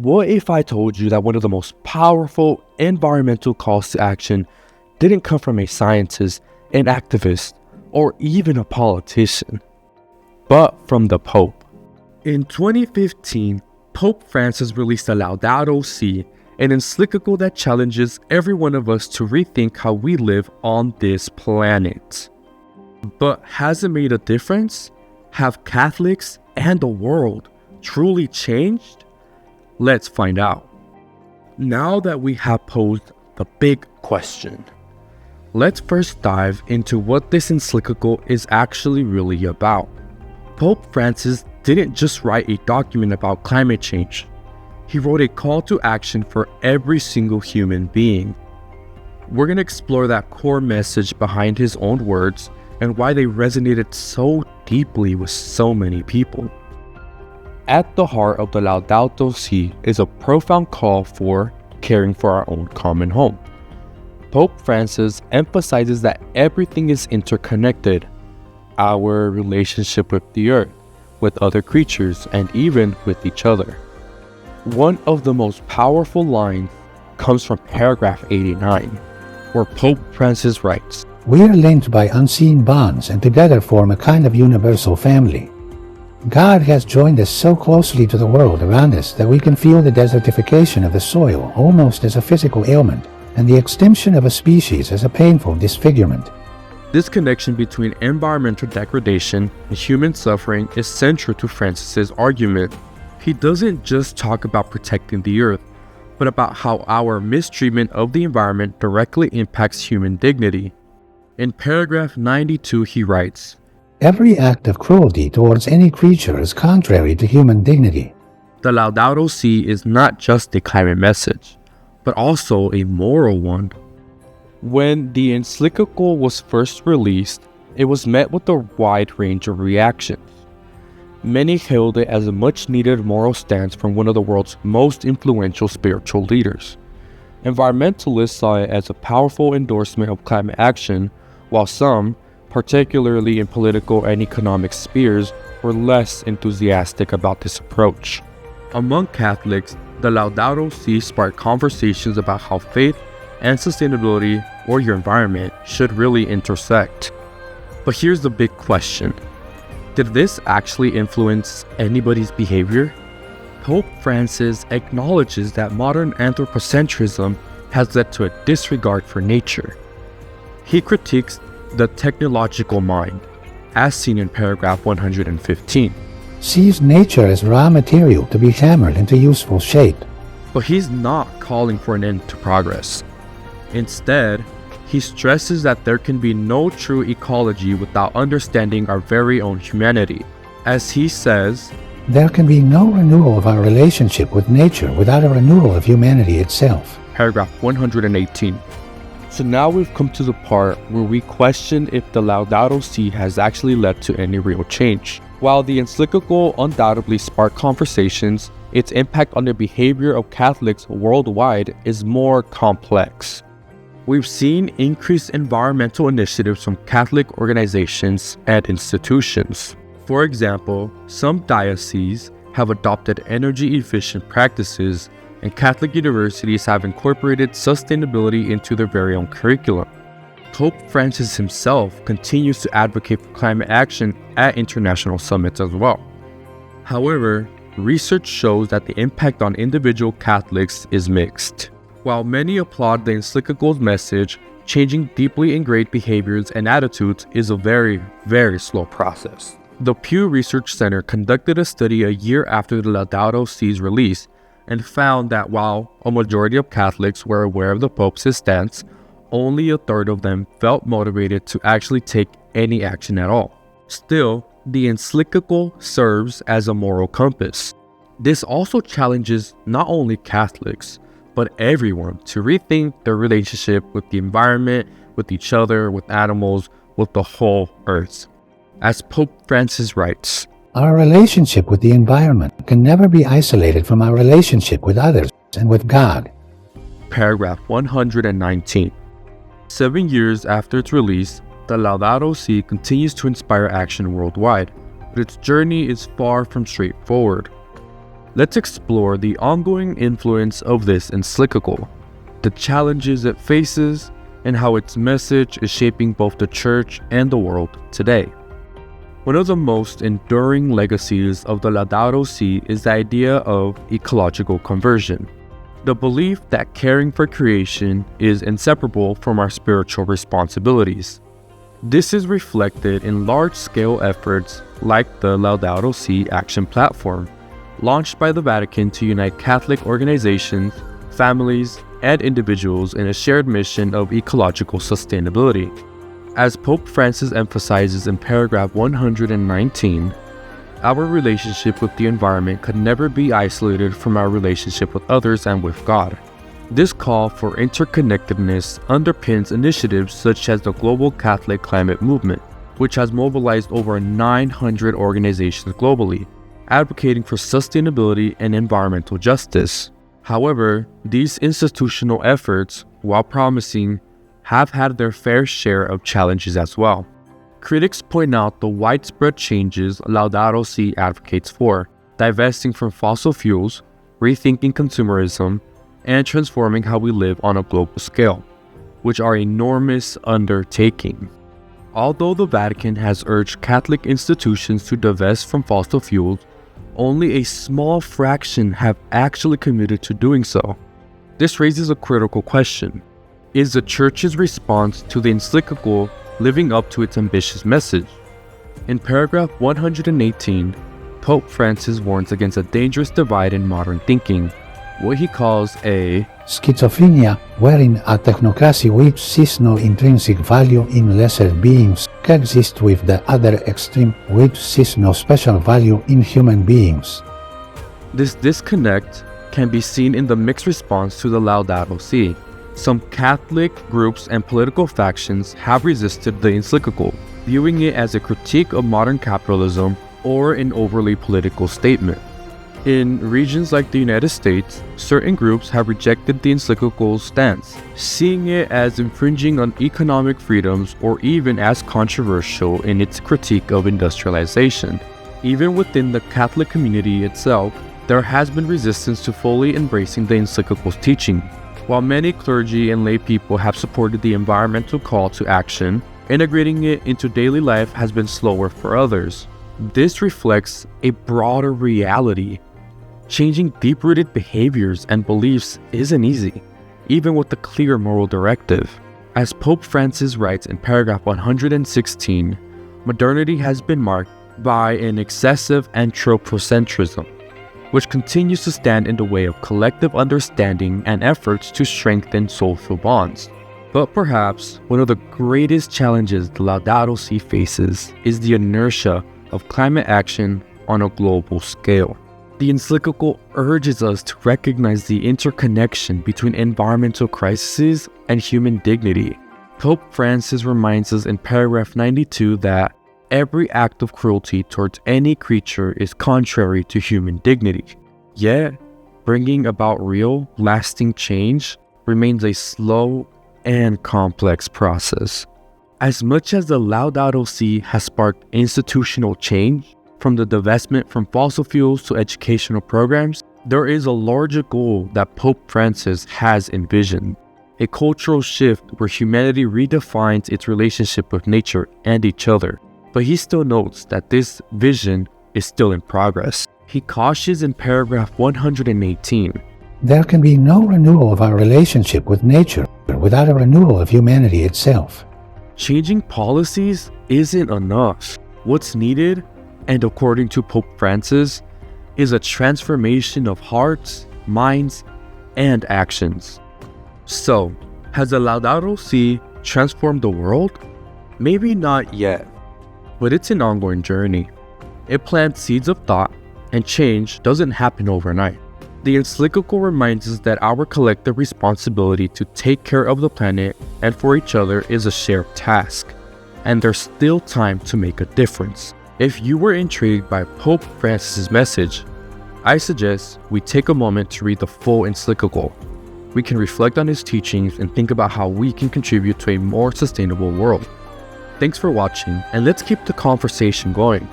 What if I told you that one of the most powerful environmental calls to action didn't come from a scientist, an activist, or even a politician, but from the Pope? In 2015, Pope Francis released a Laudato Si, an encyclical that challenges every one of us to rethink how we live on this planet. But has it made a difference? Have Catholics and the world truly changed? Let's find out. Now that we have posed the big question, let's first dive into what this encyclical is actually really about. Pope Francis didn't just write a document about climate change. He wrote a call to action for every single human being. We're going to explore that core message behind his own words and why they resonated so deeply with so many people. At the heart of the Laudato Si is a profound call for caring for our own common home. Pope Francis emphasizes that everything is interconnected: our relationship with the earth, with other creatures, and even with each other. One of the most powerful lines comes from paragraph 89, where Pope Francis writes, "We are linked by unseen bonds and together form a kind of universal family. God has joined us so closely to the world around us that we can feel the desertification of the soil almost as a physical ailment, and the extinction of a species as a painful disfigurement." This connection between environmental degradation and human suffering is central to Francis's argument. He doesn't just talk about protecting the earth, but about how our mistreatment of the environment directly impacts human dignity. In paragraph 92, he writes, "Every act of cruelty towards any creature is contrary to human dignity." The Laudato Si is not just a climate message, but also a moral one. When the encyclical was first released, it was met with a wide range of reactions. Many hailed it as a much-needed moral stance from one of the world's most influential spiritual leaders. Environmentalists saw it as a powerful endorsement of climate action, while some, particularly in political and economic spheres, were less enthusiastic about this approach. Among Catholics, the Laudato Si sparked conversations about how faith and sustainability, or your environment, should really intersect. But here's the big question. Did this actually influence anybody's behavior? Pope Francis acknowledges that modern anthropocentrism has led to a disregard for nature. He critiques the technological mind, as seen in paragraph 115. "Sees nature as raw material to be hammered into useful shape." But he's not calling for an end to progress. Instead, he stresses that there can be no true ecology without understanding our very own humanity. As he says, "There can be no renewal of our relationship with nature without a renewal of humanity itself." Paragraph 118. So now we've come to the part where we question if the Laudato Si has actually led to any real change. While the encyclical undoubtedly sparked conversations, its impact on the behavior of Catholics worldwide is more complex. We've seen increased environmental initiatives from Catholic organizations and institutions. For example, some dioceses have adopted energy-efficient practices, and Catholic universities have incorporated sustainability into their very own curriculum. Pope Francis himself continues to advocate for climate action at international summits as well. However, research shows that the impact on individual Catholics is mixed. While many applaud the encyclical's message, changing deeply ingrained behaviors and attitudes is a very, very slow process. The Pew Research Center conducted a study a year after the Laudato Si's release and found that while a majority of Catholics were aware of the Pope's stance, only a third of them felt motivated to actually take any action at all. Still, the encyclical serves as a moral compass. This also challenges not only Catholics, but everyone to rethink their relationship with the environment, with each other, with animals, with the whole earth. As Pope Francis writes, "Our relationship with the environment can never be isolated from our relationship with others and with God." Paragraph 119. 7 years after its release, the Laudato Si continues to inspire action worldwide, but its journey is far from straightforward. Let's explore the ongoing influence of this encyclical, the challenges it faces, and how its message is shaping both the church and the world today. One of the most enduring legacies of the Laudato Si is the idea of ecological conversion, the belief that caring for creation is inseparable from our spiritual responsibilities. This is reflected in large-scale efforts like the Laudato Si Action Platform, launched by the Vatican to unite Catholic organizations, families, and individuals in a shared mission of ecological sustainability. As Pope Francis emphasizes in paragraph 119, our relationship with the environment could never be isolated from our relationship with others and with God. This call for interconnectedness underpins initiatives such as the Global Catholic Climate Movement, which has mobilized over 900 organizations globally, advocating for sustainability and environmental justice. However, these institutional efforts, while promising, have had their fair share of challenges as well. Critics point out the widespread changes Laudato Si advocates for, divesting from fossil fuels, rethinking consumerism, and transforming how we live on a global scale, which are enormous undertakings. Although the Vatican has urged Catholic institutions to divest from fossil fuels, only a small fraction have actually committed to doing so. This raises a critical question. Is the Church's response to the encyclical living up to its ambitious message? In paragraph 118, Pope Francis warns against a dangerous divide in modern thinking, what he calls a schizophrenia, wherein a technocracy which sees no intrinsic value in lesser beings coexists with the other extreme which sees no special value in human beings. This disconnect can be seen in the mixed response to the Laudato Si. Some Catholic groups and political factions have resisted the encyclical, viewing it as a critique of modern capitalism or an overly political statement. In regions like the United States, certain groups have rejected the encyclical's stance, seeing it as infringing on economic freedoms or even as controversial in its critique of industrialization. Even within the Catholic community itself, there has been resistance to fully embracing the encyclical's teaching. While many clergy and lay people have supported the environmental call to action, integrating it into daily life has been slower for others. This reflects a broader reality. Changing deep-rooted behaviors and beliefs isn't easy, even with a clear moral directive. As Pope Francis writes in paragraph 116, modernity has been marked by an excessive anthropocentrism, which continues to stand in the way of collective understanding and efforts to strengthen social bonds. But perhaps one of the greatest challenges the Laudato Si faces is the inertia of climate action on a global scale. The encyclical urges us to recognize the interconnection between environmental crises and human dignity. Pope Francis reminds us in paragraph 92 that every act of cruelty towards any creature is contrary to human dignity. Yet, bringing about real, lasting change remains a slow and complex process. As much as the Laudato Si has sparked institutional change, from the divestment from fossil fuels to educational programs, there is a larger goal that Pope Francis has envisioned, a cultural shift where humanity redefines its relationship with nature and each other. But he still notes that this vision is still in progress. He cautions in paragraph 118, there can be no renewal of our relationship with nature without a renewal of humanity itself. Changing policies isn't enough. What's needed, and according to Pope Francis, is a transformation of hearts, minds, and actions. So, has the Laudato Si transformed the world? Maybe not yet, but it's an ongoing journey. It plants seeds of thought, and change doesn't happen overnight. The encyclical reminds us that our collective responsibility to take care of the planet and for each other is a shared task, and there's still time to make a difference. If you were intrigued by Pope Francis' message, I suggest we take a moment to read the full encyclical. We can reflect on his teachings and think about how we can contribute to a more sustainable world. Thanks for watching, and let's keep the conversation going.